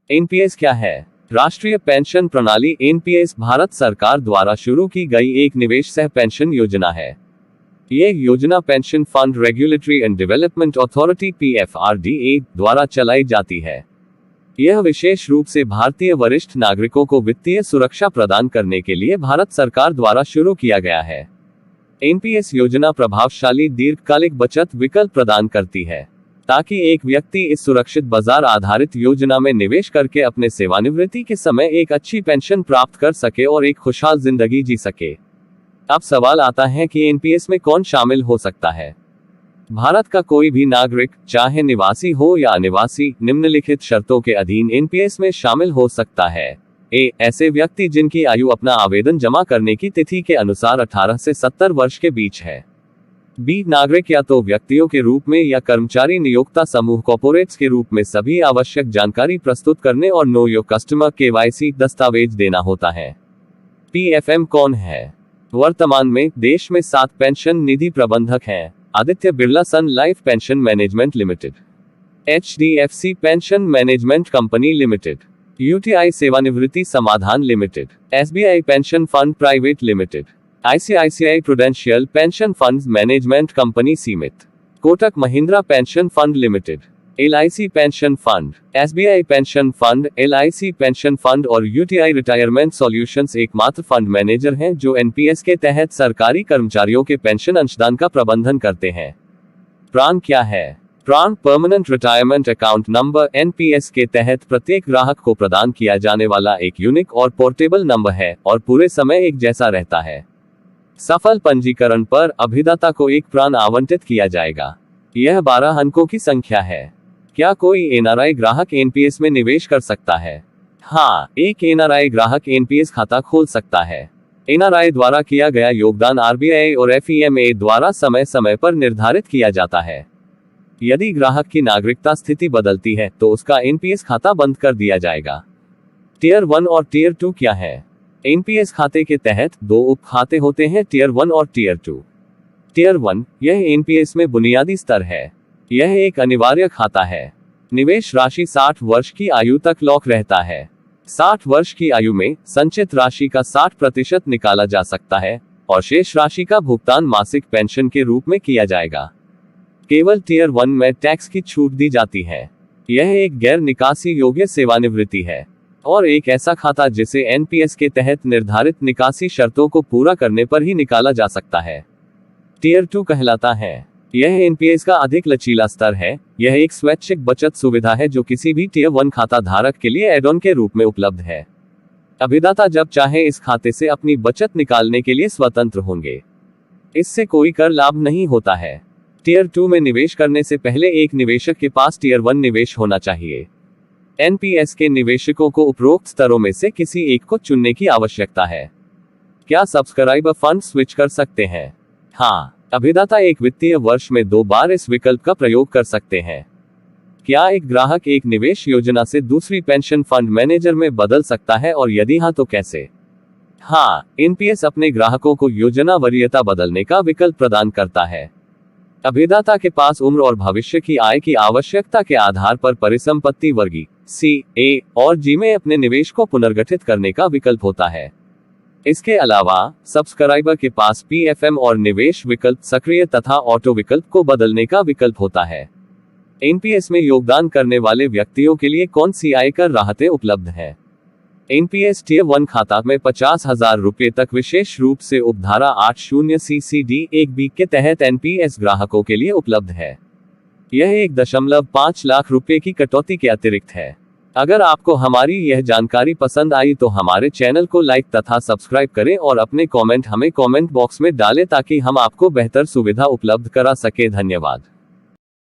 NPS क्या है? राष्ट्रीय पेंशन प्रणाली एनपीएस भारत सरकार द्वारा शुरू की गई एक निवेश सह पेंशन योजना है। यह योजना pension fund regulatory and development authority PFRDA द्वारा चलाई जाती है। यह विशेष रूप से भारतीय वरिष्ठ नागरिकों को वित्तीय सुरक्षा प्रदान करने के लिए भारत सरकार द्वारा शुरू किया गया है। एनपीएस योजना प्रभावशाली दीर्घकालिक बचत विकल्प प्रदान करती है ताकि एक व्यक्ति इस सुरक्षित बाजार आधारित योजना में निवेश करके अपने सेवानिवृत्ति के समय एक अच्छी पेंशन प्राप्त कर सके और एक खुशहाल जिंदगी जी सके। अब सवाल आता है कि एनपीएस में कौन शामिल हो सकता है? भारत का कोई भी नागरिक, चाहे निवासी हो या अनिवासी, निम्नलिखित शर्तों के अधीन एनपीएस में शामिल हो सकता है। ए, ऐसे व्यक्ति जिनकी आयु अपना आवेदन जमा करने की तिथि के अनुसार 18 से 70 वर्ष के बीच है। बी, नागरिक या तो व्यक्तियों के रूप में या कर्मचारी नियोक्ता समूह कॉर्पोरेट्स के रूप में सभी आवश्यक जानकारी प्रस्तुत करने और नो योर कस्टमर केवाईसी दस्तावेज देना होता है। पीएफएम कौन है? वर्तमान में देश में 7 पेंशन निधि प्रबंधक हैं। Aditya Birla sun life pension management limited, HDFC pension management company limited, UTI सेवानिवृत्ति समाधान limited, SBI pension fund private limited, ICICI prudential pension funds management company सीमित, Kotak Mahindra pension fund limited, LIC pension fund, SBI pension fund, LIC pension fund और UTI retirement solutions एकमात्र fund manager हैं जो NPS के तहत सरकारी कर्मचारियों के पेंशन अंशदान का प्रबंधन करते हैं। प्राण क्या है? प्राण permanent retirement account number NPS के तहत प्रत्येक ग्राहक को प्रदान किया जाने वाला एक यूनिक और पोर्टेबल नंबर है और पूरे समय एक जैसा रहता है। सफल पंजीकरण पर अभिदाता को एक प्राण आवंटित किया जाएगा। यह 12 अंकों की संख्या है। क्या कोई एनआरआई ग्राहक एनपीएस में निवेश कर सकता है? हाँ, एक एनआरआई ग्राहक एनपीएस खाता खोल सकता है। एनआरआई द्वारा किया गया योगदान आरबीआई और एफईएमए द्वारा समय समय पर निर्धारित किया जाता है। यदि ग्राहक की नागरिकता स्थिति बदलती है तो उसका एनपीएस खाता बंद कर दिया जाएगा। टियर 1 और टियर 2 क्या है? एनपीएस खाते के तहत 2 उप खाते होते हैं, टियर 1 और टियर 2। टियर 1 यह एनपीएस में बुनियादी स्तर है। यह एक अनिवार्य खाता है। निवेश राशि 60 वर्ष की आयु तक लॉक रहता है। 60 वर्ष की आयु में संचित राशि का 60% निकाला जा सकता है और शेष राशि का भुगतान मासिक पेंशन के रूप में किया जाएगा। केवल टियर 1 में टैक्स की छूट दी जाती है। यह एक गैर निकासी योग्य सेवानिवृत्ति है और एक ऐसा खाता जिसे एनपीएस के तहत निर्धारित निकासी शर्तों को पूरा करने पर ही निकाला जा सकता है। टियर 2 कहलाता है। यह एनपीएस का अधिक लचीला स्तर है। यह एक स्वैच्छिक बचत सुविधा है जो किसी भी टियर 1 खाता धारक के लिए एड ऑन के रूप में उपलब्ध है। अभिदाता जब चाहे इस खाते से अपनी बचत निकालने के लिए स्वतंत्र होंगे। इससे कोई कर लाभ नहीं होता है। टियर 2 में निवेश करने से पहले एक निवेशक के पास टियर 1 निवेश होना चाहिए। एनपीएस के निवेशकों को उपरोक्त स्तरों में से किसी एक को चुनने की आवश्यकता है। क्या सब्सक्राइबर फंड स्विच कर सकते हैं? हाँ, अभिदाता एक वित्तीय वर्ष में 2 बार इस विकल्प का प्रयोग कर सकते हैं। क्या एक ग्राहक एक निवेश योजना से दूसरी पेंशन फंड मैनेजर में बदल सकता है और यदि हाँ तो कैसे? हाँ, एनपीएस अपने ग्राहकों को योजना वरीयता बदलने का विकल्प प्रदान करता है। अभिदाता के पास उम्र और भविष्य की आय की आवश्यकता के आधार पर परिसंपत्ति वर्गी सी, ए और जी में अपने निवेश को पुनर्गठित करने का विकल्प होता है। इसके अलावा सब्सक्राइबर के पास पीएफएम और निवेश विकल्प, सक्रिय तथा ऑटो विकल्प को बदलने का विकल्प होता है। एनपीएस में योगदान करने वाले व्यक्तियों के लिए कौन सी आयकर राहतें उपलब्ध है? एनपीएस टियर 1 खाता में 50,000 रुपये तक विशेष रूप से उपधारा 80CCD1B के तहत एनपीएस ग्राहकों के लिए उपलब्ध है। यह 1.5 लाख रुपए की कटौती के अतिरिक्त है। अगर आपको हमारी यह जानकारी पसंद आई तो हमारे चैनल को लाइक तथा सब्सक्राइब करें और अपने कमेंट हमें कमेंट बॉक्स में डालें ताकि हम आपको बेहतर सुविधा उपलब्ध करा सके। धन्यवाद।